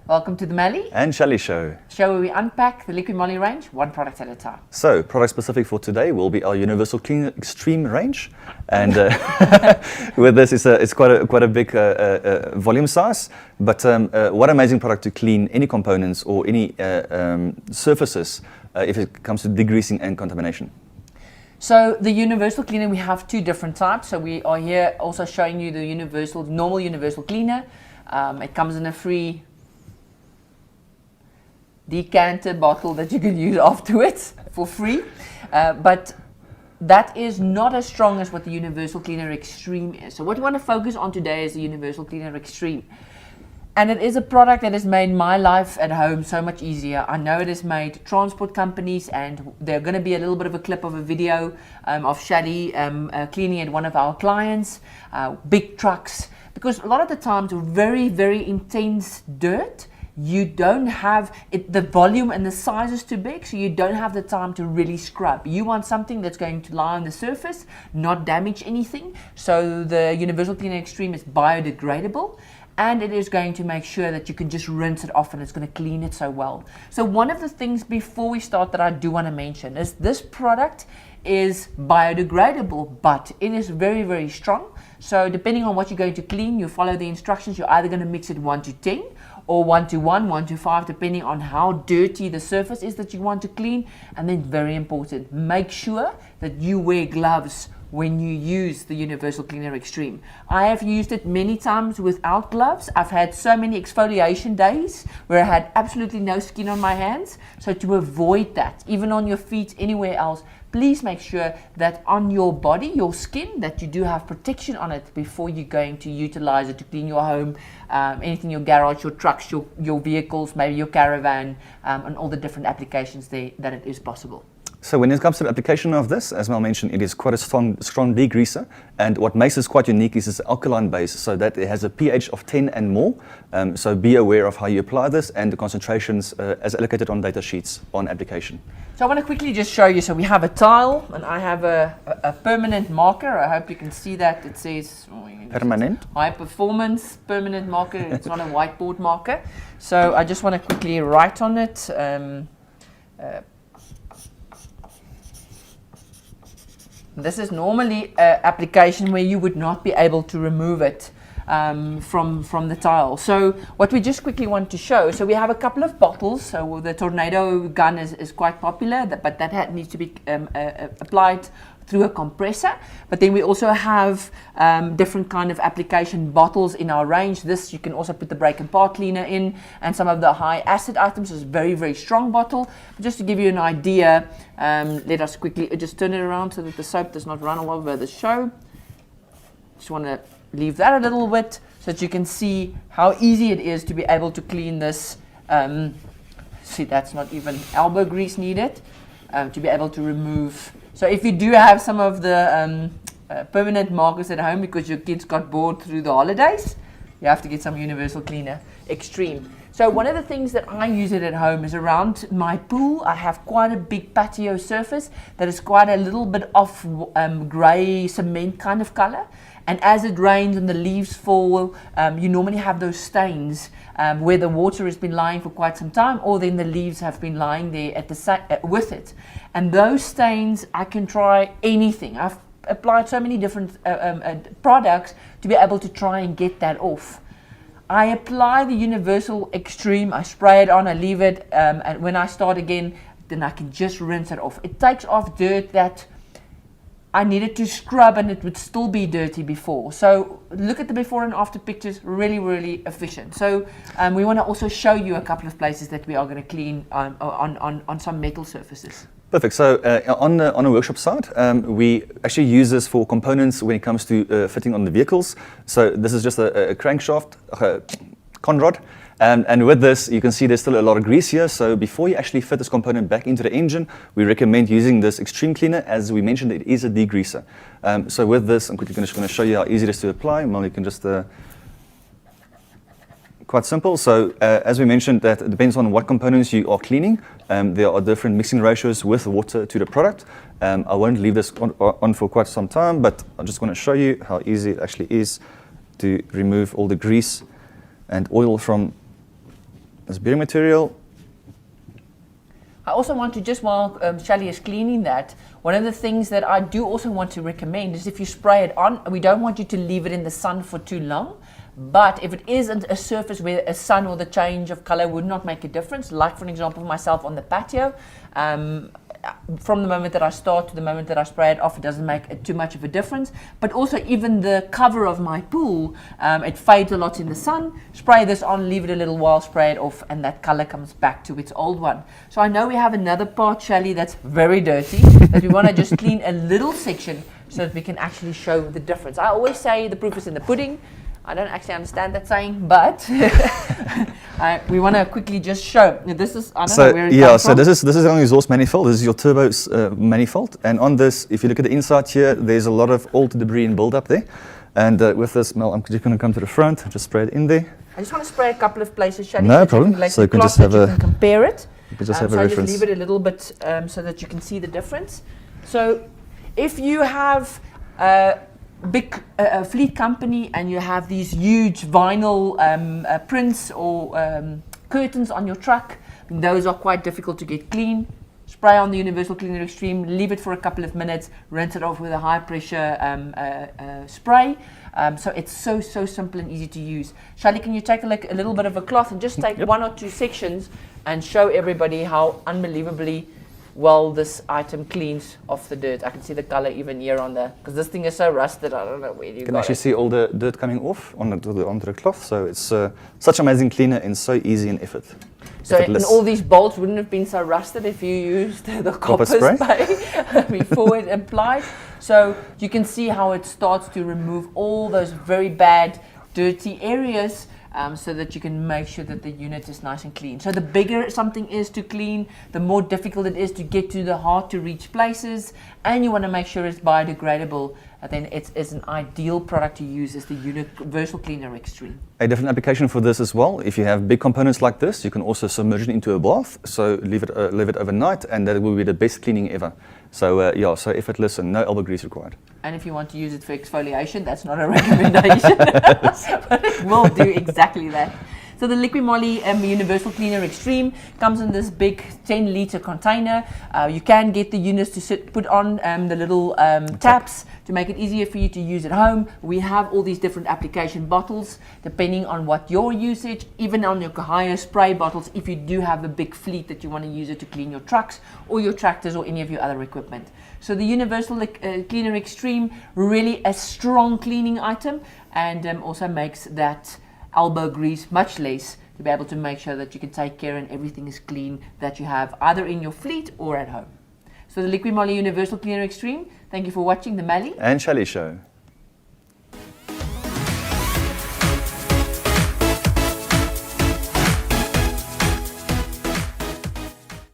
Welcome to the Mally and Shelley Show where we unpack the Liqui Moly range, one product at a time. So, product specific for today will be our Universal Cleaner Extreme range, and with this, it's quite a big volume size. But what amazing product to clean any components or any surfaces if it comes to degreasing and contamination. So the universal cleaner, we have two different types. So we are here also showing you the normal universal cleaner. It comes in a free decanter bottle that you can use afterwards for free, but that is not as strong as what the Universal Cleaner Extreme is. So what we want to focus on today is the Universal Cleaner Extreme, and it is a product that has made my life at home so much easier. I know it has made transport companies, and there's going to be a little bit of a clip of a video of Shadi cleaning at one of our clients, big trucks, because a lot of the times very, very intense dirt, you don't have it, the volume and the size is too big, so you don't have the time to really scrub. You want something that's going to lie on the surface, not damage anything. So the Universal Cleaner Extreme is biodegradable, and it is going to make sure that you can just rinse it off and it's going to clean it so well. So one of the things before we start that I do want to mention is this product is biodegradable, but it is very, very strong. So depending on what you're going to clean, you follow the instructions. You're either going to mix it 1 to 10 or 1 to 1, 1 to 5, depending on how dirty the surface is that you want to clean. And then very important, make sure that you wear gloves when you use the Universal Cleaner Extreme. I have used it many times without gloves. I've had so many exfoliation days where I had absolutely no skin on my hands. So to avoid that, even on your feet, anywhere else, please make sure that on your body, your skin, that you do have protection on it before you're going to utilize it to clean your home, anything, your garage, your trucks, your vehicles, maybe your caravan, and all the different applications there that it is possible. So when it comes to the application of this, as Mel mentioned, it is quite a strong degreaser, and what makes this quite unique is its alkaline base, so that it has a pH of 10 and more. So be aware of how you apply this and the concentrations as allocated on data sheets on application. So I want to quickly just show you. So we have a tile, and I have a permanent marker. I hope you can see that. It says permanent, high performance permanent marker. It's not a whiteboard marker. So I just want to quickly write on it. This is normally an application where you would not be able to remove it from the tile. So what we just quickly want to show, so we have a couple of bottles. So the tornado gun is quite popular, but that needs to be applied through a compressor. But then we also have different kind of application bottles in our range. This, you can also put the brake and part cleaner in, and some of the high acid items is a very, very strong bottle. But just to give you an idea, let us quickly just turn it around so that the soap does not run all over the show. Just want to leave that a little bit so that you can see how easy it is to be able to clean this. See, that's not even elbow grease needed to be able to remove. So if you do have some of the permanent markers at home because your kids got bored through the holidays, you have to get some Universal Cleaner Extreme. So one of the things that I use it at home is around my pool. I have quite a big patio surface that is quite a little bit off grey cement kind of color. And as it rains and the leaves fall, you normally have those stains where the water has been lying for quite some time, or then the leaves have been lying there at with it. And those stains, I can try anything. I've applied so many different products to be able to try and get that off. I apply the Universal Extreme, I spray it on, I leave it, and when I start again, then I can just rinse it off. It takes off dirt that I needed to scrub and it would still be dirty before. So look at the before and after pictures, really, really efficient. So we want to also show you a couple of places that we are going to clean on some metal surfaces. Perfect. So on a workshop side, we actually use this for components when it comes to fitting on the vehicles. So this is just a crankshaft, conrod. And with this, you can see there's still a lot of grease here. So before you actually fit this component back into the engine, we recommend using this Extreme Cleaner. As we mentioned, it is a degreaser. So with this, I'm quickly just going to show you how easy it is to apply. Well, you can just quite simple. So as we mentioned, that it depends on what components you are cleaning. There are different mixing ratios with water to the product. I won't leave this on for quite some time, but I'm just going to show you how easy it actually is to remove all the grease and oil from this bearing material. I also want to, just while Shelley is cleaning that, one of the things that I do also want to recommend is if you spray it on, we don't want you to leave it in the sun for too long. But if it isn't a surface where a sun or the change of color would not make a difference, like for example myself on the patio, from the moment that I start to the moment that I spray it off, it doesn't make too much of a difference. But also even the cover of my pool, it fades a lot in the sun. Spray this on, leave it a little while, spray it off, and that color comes back to its old one. So I know we have another part, Shelley, that's very dirty, that we want to just clean a little section so that we can actually show the difference. I always say the proof is in the pudding. I don't actually understand that saying, but we want to quickly just show. This is, I don't know where it comes from. This is an exhaust manifold. This is your turbo manifold. And on this, if you look at the inside here, there's a lot of old debris and build-up there. And with this, Mel, I'm just going to come to the front and just spray it in there. I just want to spray a couple of places, Shelley. No problem. So you can just have a, compare it. You can just have a reference. Just leave it a little bit so that you can see the difference. So if you have big fleet company and you have these huge vinyl prints or curtains on your truck, those are quite difficult to get clean. Spray on the Universal Cleaner Extreme, leave it for a couple of minutes, rinse it off with a high pressure spray. So it's so simple and easy to use. Shelley, can you take a little bit of a cloth and just take one or two sections and show everybody how unbelievably well this item cleans off the dirt. I can see the color even here on the, because this thing is so rusted, I don't know where you can actually see all the dirt coming off onto the cloth. So it's such amazing cleaner and so easy and So and all these bolts wouldn't have been so rusted if you used the copper spray before it applied. So you can see how it starts to remove all those very bad dirty areas, so that you can make sure that the unit is nice and clean. So the bigger something is to clean, the more difficult it is to get to the hard to reach places, and you want to make sure it's biodegradable, then it's an ideal product to use as the Universal Cleaner Extreme. A different application for this as well, if you have big components like this, you can also submerge it into a bath, so leave it overnight, and that will be the best cleaning ever. So so effortless and no elbow grease required. And if you want to use it for exfoliation, that's not a recommendation, but it will do exactly that. So the Liqui Moly Universal Cleaner Extreme comes in this big 10-liter container. You can get the units to put on the little taps to make it easier for you to use at home. We have all these different application bottles, depending on what your usage, even on your higher spray bottles, if you do have a big fleet that you want to use it to clean your trucks or your tractors or any of your other equipment. So the Universal Cleaner Extreme, really a strong cleaning item, and also makes that elbow grease much less, to be able to make sure that you can take care and everything is clean that you have either in your fleet or at home. So the Liqui Moly Universal Cleaner Extreme, thank you for watching the Mally and Shelley Show.